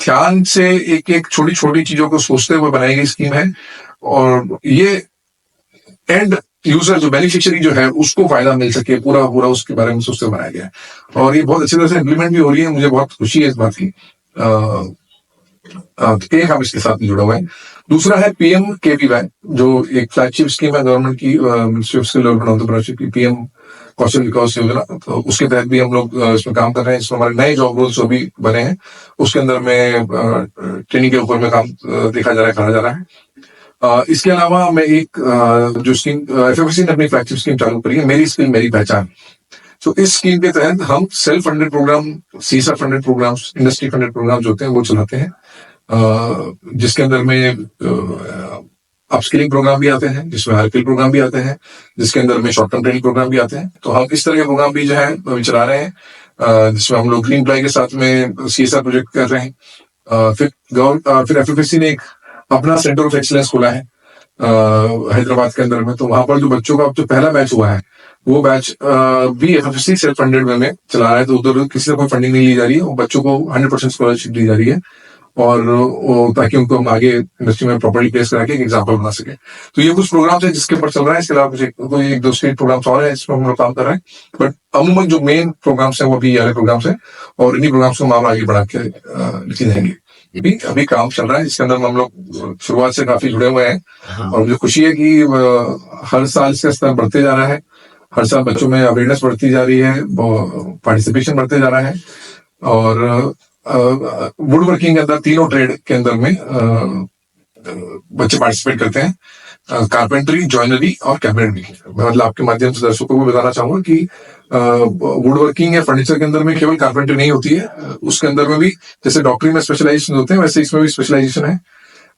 ध्यान से एक एक छोटी छोटी चीजों को सोचते हुए बनाई गई स्कीम है, और ये एंड यूजर जो बेनिफिशियरी जो है उसको फायदा मिल सके, पूरा पूरा उसके बारे में सोचते बनाया गया है और ये बहुत अच्छी तरह से इम्प्लीमेंट भी हो रही है। मुझे बहुत खुशी है इस बात की। एक हम इसके साथ जुड़ा हुआ है। दूसरा है पीएम केवीवाई, जो एक फ्लैगशिप स्कीम है गवर्नमेंट की, ministry of skill development entrepreneurship की, पीएम कौशल विकास योजना। तो उसके तहत भी हम लोग इसमें काम कर रहे हैं। इसमें हमारे नए जॉब रोल्स जो भी बने हैं उसके अंदर में ट्रेनिंग के ऊपर में काम देखा जा रहा है, करा जा रहा है। इसके अलावा मैं एक जो स्कीम एफएफसी ने अपनी फ्लैगशिप स्कीम चालू करी है, मेरी स्किल मेरी पहचान। तो इस स्कीम के तहत हम सेल्फ फंडेड प्रोग्राम, सीसा funded programmes, industry funded programme जो होते हैं वो चलाते हैं, जिसके अंदर में अपस्किलिंग प्रोग्राम भी आते हैं, जिसमें हाईस्किल प्रोग्राम भी आते हैं, जिसके अंदर में शॉर्ट टर्म ट्रेनिंग प्रोग्राम भी आते हैं। तो हम इस तरह के प्रोग्राम भी जो है अभी चला रहे हैं, जिसमें हम लोग ग्रीन प्लाई के साथ में सीएसआर प्रोजेक्ट कर रहे हैं। फिर एफएफएससी ने एक अपना सेंटर ऑफ एक्सीलेंस खोला है हैदराबाद के अंदर में। तो वहां पर जो बच्चों का जो पहला बैच हुआ है वो बैच भी एफएफएससी सेल्फ फंडेड में चला रहा है। तो उधर किसी से कोई फंडिंग नहीं ली जा रही है, वो बच्चों को 100% स्कॉलरशिप दी जा रही है और ताकि उनको हम आगे इंडस्ट्री में प्रॉपर्ली प्लेस करा के एक एग्जाम्पल बना सके। तो ये कुछ प्रोग्राम्स है जिसके ऊपर चल रहा है। इसके अलावा कोई एक दो स्टेट प्रोग्राम्स और है जिसमें हम लोग काम कर रहे हैं, बट अमूमन जो मेन प्रोग्राम्स है वो भी ये वाले प्रोग्राम्स है और इन्हीं प्रोग्राम्स को हम आगे बढ़ा के लेके जाएंगे। अभी काम चल रहा है जिसके अंदर हम लोग शुरुआत से काफी जुड़े हुए हैं और मुझे खुशी है कि हर साल इसका स्तर बढ़ते जा रहा है। हर साल बच्चों में अवेयरनेस बढ़ती जा रही है, पार्टिसिपेशन बढ़ते जा रहा है और वुड वर्किंग के अंदर तीनों ट्रेड के अंदर में बच्चे पार्टिसिपेट करते हैं, कारपेंटरी, जॉइनरी और कैबिनेट भी। मैं मतलब आपके माध्यम से दर्शकों को बताना चाहूंगा कि वुड वर्किंग या फर्नीचर के अंदर में केवल कारपेंटरी नहीं होती है, उसके अंदर में भी जैसे डॉक्टरी में स्पेशलाइजेशन होते हैं वैसे इसमें भी स्पेशलाइजेशन है,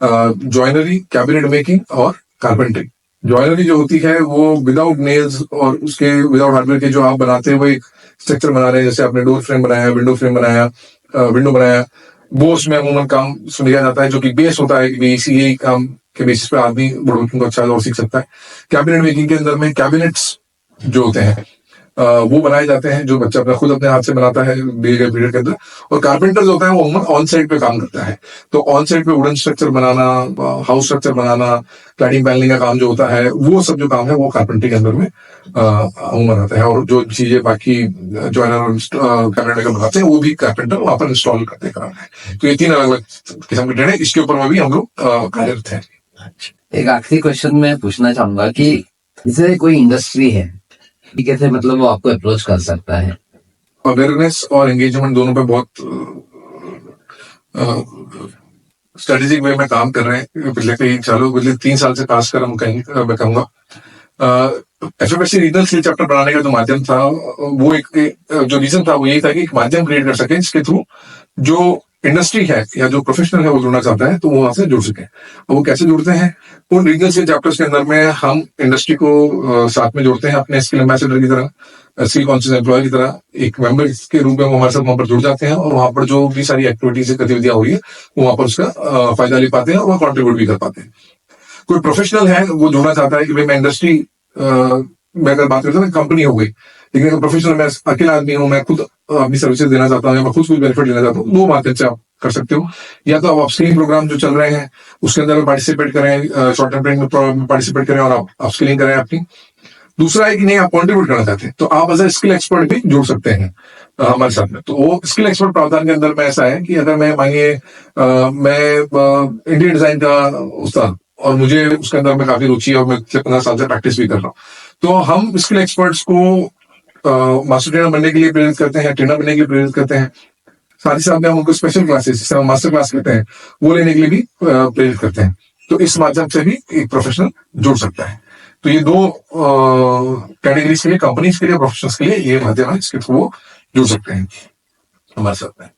जॉइनरी, कैबिनेट मेकिंग और कारपेंटरी। जॉइनरी जो होती है वो विदाउट नेल्स और उसके विदाउट हार्डवेयर के जो आप बनाते हैं वो एक स्ट्रक्चर बना रहे हैं, जैसे आपने डोर फ्रेम बनाया, विंडो फ्रेम बनाया, विंडो बनाया, वो उसमें अमूमन काम लिया जाता है, जो कि बेस होता है कि इसी काम के बेसिस पे आदमी वुड वर्किंग को अच्छा और सीख सकता है। कैबिनेट मेकिंग के अंदर में कैबिनेट्स जो होते हैं वो बनाए जाते हैं, जो बच्चा अपना खुद अपने हाथ से बनाता है दिए गए पीरियड के अंदर। और कारपेंटर जो होता है वो अमूमन ऑन साइड पे काम करता है। तो ऑन साइड पे वुडन स्ट्रक्चर बनाना, हाउस स्ट्रक्चर बनाना, क्लैडिंग पैनलिंग का काम जो होता है, वो सब जो काम है वो कारपेंटरी के अंदर में अमूमन आता है। और जो चीजें बाकी जॉइनर और कैबिनेट मेकर बनाते हैं वो भी कारपेंटर वहां पर इंस्टॉल करते हैं। तो ये तीन अलग अलग किस्म के ट्रेड है, इसके ऊपर में भी हम लोग कार्यरत हैं। एक आखिरी क्वेश्चन मैं पूछना चाहूंगा कि जैसे कोई इंडस्ट्री है, कैसे मतलब वो आपको अप्रोच कर सकता है? अवेयरनेस और एंगेजमेंट दोनों पे बहुत स्ट्रेटेजिक वे में काम कर रहे हैं पिछले 3 साल से, खासकर हम कहीं मैं कहूंगा एफएफएससी रीजनल स्किल चैप्टर बनाने का जो माध्यम था वो एक जो रीजन था वो यही था कि एक माध्यम क्रिएट कर सके जिसके थ्रू जो इंडस्ट्री है या जो प्रोफेशनल है वो जुड़ना चाहता है तो वो वहां से जुड़ सके। और वो कैसे जुड़ते हैं? उन रीजनल स्किल चैप्टर्स के अंदर में हम इंडस्ट्री को साथ में जोड़ते हैं, अपने स्किल एम्बेसडर की तरह, स्किल कॉन्शियस एम्प्लॉय की तरह एक मेंबर के रूप में वो हमारे साथ वहां पर जुड़ जाते हैं और वहां पर जो भी सारी एक्टिविटीज गतिविधियां हो रही है वो वहां पर उसका फायदा ले पाते हैं और वह कॉन्ट्रीब्यूट भी कर पाते हैं। कोई प्रोफेशनल है वो जुड़ना चाहता है कि भाई मैं इंडस्ट्री मैं अगर बात करता हूँ कंपनी हो गई, लेकिन अगर प्रोफेशनल मैं अकेला आदमी हूँ, मैं खुद अपनी सर्विसेज देना चाहता हूँ या मैं खुद कुछ बेनिफिट लेना चाहता हूँ, दो माध्यम से आप कर सकते हो। या तो आप अपस्किलिंग प्रोग्राम जो चल रहे हैं उसके अंदर पार्टिसिपेट करें, शॉर्ट टर्म ट्रेनिंग में पार्टिसिपेट करें और आप अपस्किलिंग करें अपनी। दूसरा है कि नहीं आप कॉन्ट्रीब्यूट करना चाहते हैं तो आप एज ए स्किल एक्सपर्ट भी जुड़ सकते हैं हमारे साथ में। तो वो स्किल एक्सपर्ट प्रावधान के अंदर में ऐसा है कि अगर मैं मानिए मैं इंडियन डिजाइन का उस्ताद और मुझे उसके अंदर में काफी रुचि है और मैं 15 साल से प्रैक्टिस भी कर रहा हूँ, तो हम स्किल एक्सपर्ट्स को मास्टर ट्रेनर बनने के लिए प्रेरित करते हैं, ट्रेनर बनने के लिए प्रेरित करते हैं। साथ ही साथ में हम उनको स्पेशल क्लासेस जिसे हम मास्टर क्लास कहते हैं वो लेने के लिए भी प्रेरित करते हैं। तो इस माध्यम से भी एक प्रोफेशनल जुड़ सकता है। तो ये दो कैटेगरीज के लिए, कंपनीज के लिए, प्रोफेशनल्स के लिए ये माध्यम है जिसके थ्रू वो जुड़ सकते हैं हमारे साथ में।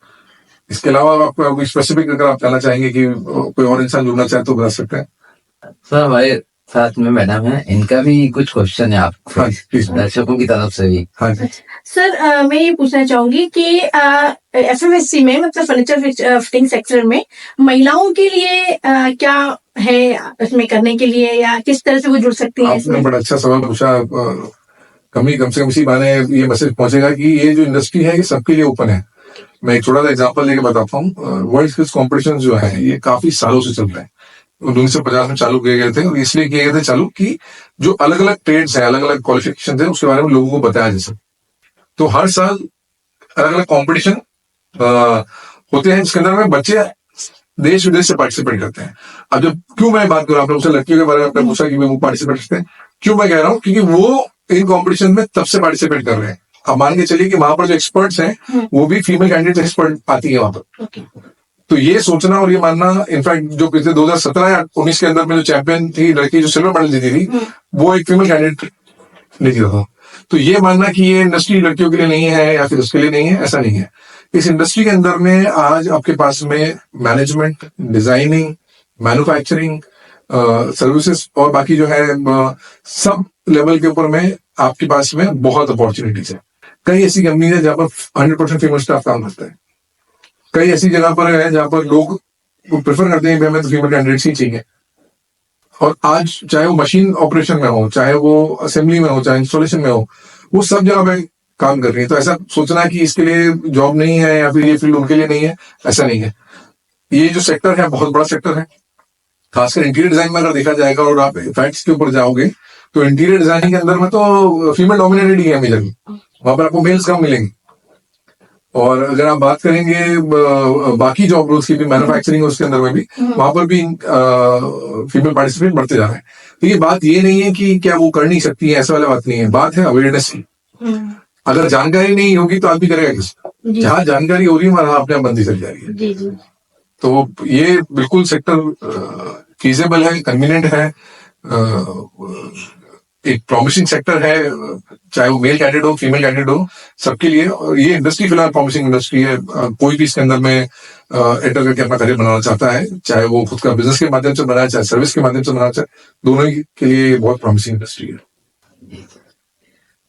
इसके अलावा आपको कोई स्पेसिफिक अगर आप जानना चाहेंगे कि कोई और इंसान जुड़ना चाहे तो बता सकते हैं। सर हमारे साथ में मैडम है, इनका भी कुछ क्वेश्चन है आपको दर्शकों की तरफ से भी। हाँ जी सर, मैं ये पूछना चाहूंगी कि एफएमएससी में मतलब फर्नीचर फिटिंग सेक्टर में महिलाओं के लिए क्या है इसमें करने के लिए या किस तरह से वो जुड़ सकती है? आपने बड़ा अच्छा सवाल पूछा। कम से कम इसी बहाने ये मैसेज पहुंचेगा कि ये जो इंडस्ट्री है ये सबके लिए ओपन है। मैं एक छोटा सा एग्जांपल लेके बताता हूँ। वर्ल्ड स्किल्स कॉम्पिटिशन जो है ये काफी सालों से चल रहे हैं। 1950 में चालू किए गए थे, और इसलिए किए गए थे चालू कि जो अलग अलग ट्रेड्स हैं, अलग अलग क्वालिफिकेशन है, उसके बारे में लोगों को बताया जा सके। तो हर साल अलग अलग कॉम्पिटिशन होते हैं, जिसके अंदर में बच्चे देश विदेश से पार्टिसिपेट करते हैं। अब जब क्यों मैं बात कर रहा हूँ, आपने मुझसे लड़कियों के बारे में आपने पूछा कि वो पार्टिसिपेट करते हैं, क्यों मैं कह रहा हूँ, क्योंकि वो इन कॉम्पिटिशन में तब से पार्टिसिपेट कर रहे हैं। अब मान के चलिए कि वहां पर जो एक्सपर्ट्स हैं वो भी फीमेल कैंडिडेट एक्सपर्ट आती है वहां पर। ओके। तो ये सोचना और ये मानना, इनफैक्ट जो पिछले 2017 या 19 के अंदर में जो चैंपियन थी लड़की, जो सिल्वर मेडल जीती थी, वो एक फीमेल कैंडिडेट ने जीता था। तो ये मानना कि ये इंडस्ट्री लड़कियों के लिए नहीं है या फिर उसके लिए नहीं है, ऐसा नहीं है। इस इंडस्ट्री के अंदर में आज आपके पास में मैनेजमेंट, डिजाइनिंग, मैन्युफैक्चरिंग, सर्विसेज और बाकी जो है सब लेवल के ऊपर में आपके पास में बहुत अपॉर्चुनिटीज है। कई ऐसी कंपनी है जहां पर 100% फीमेल स्टाफ काम करता है। कई ऐसी जगह पर है जहां पर लोग प्रेफर करते हैं कि हमें तो फीमेल कैंडिडेट्स ही चाहिए। और आज चाहे वो मशीन ऑपरेशन में हो, चाहे वो असेंबली में हो, चाहे इंस्टॉलेशन में हो, वो सब जगह पे काम कर रही है। तो ऐसा सोचना कि इसके लिए जॉब नहीं है या फिर ये फील्ड उनके लिए नहीं है, ऐसा नहीं है। ये जो सेक्टर है बहुत बड़ा सेक्टर है। खासकर इंटीरियर डिजाइन में अगर देखा जाएगा और आप फैक्ट्स के ऊपर जाओगे तो इंटीरियर डिजाइनिंग के अंदर में तो फीमेल डोमिनेटेड ही है मेजरली, वहां पर आपको मेल्स कम मिलेंगे। और अगर आप बात करेंगे बाकी जॉब रोल्स की भी, मैन्युफैक्चरिंग उसके अंदर में भी, वहां पर भी फीमेल पार्टिसिपेट बढ़ते जा रहे हैं। तो ये बात ये नहीं है कि क्या वो कर नहीं सकती है, ऐसा वाला बात नहीं है। बात है अवेयरनेस की। अगर जानकारी नहीं होगी तो आदमी करेगा किस? जहां जानकारी हो रही है वहां अपने आप बंदी चल जा रही है। जी जी। तो ये बिल्कुल सेक्टर फीजेबल है, कन्वीनियंट है, एक प्रॉमिसिंग सेक्टर है, चाहे वो मेल कैंडिडेट हो, फीमेल कैंडिडेट हो, सबके लिए। और ये इंडस्ट्री फिलहाल प्रॉमिसिंग इंडस्ट्री है। कोई भी इसके अंदर में एंटर करके अपना करियर बनाना चाहता है, चाहे वो खुद का बिजनेस के माध्यम से बनाए, चाहे सर्विस के माध्यम से बनाना चाहे, दोनों के लिए बहुत प्रॉमिसिंग इंडस्ट्री है।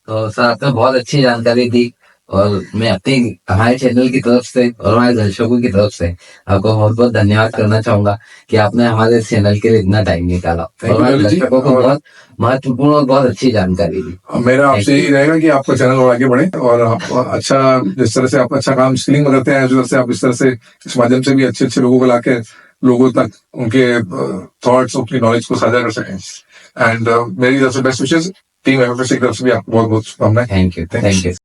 तो सर आपने बहुत अच्छी जानकारी दी, और मैं अपनी हमारे चैनल की तरफ से और हमारे दर्शकों की तरफ से आपको बहुत बहुत धन्यवाद करना चाहूंगा कि आपने हमारे चैनल के लिए इतना टाइम निकाला और हमारे दर्शकों को बहुत महत्वपूर्ण और बहुत अच्छी जानकारी दी। मेरा आपसे यही रहेगा कि आपका चैनल और आगे बढ़े, और आप अच्छा, जिस तरह से आप अच्छा काम स्किलिंग में करते हैं, उस तरह से आप इस तरह से इस माध्यम से भी अच्छे अच्छे लोगों को लाके लोगों तक उनके थॉट्स, अपनी नॉलेज को साझा कर सकें। एंड मेरी तरफ से बेस्ट विशेष, टीम एफएफएससी की तरफ से भी आपको बहुत बहुत शुभकामनाएं। Thank you.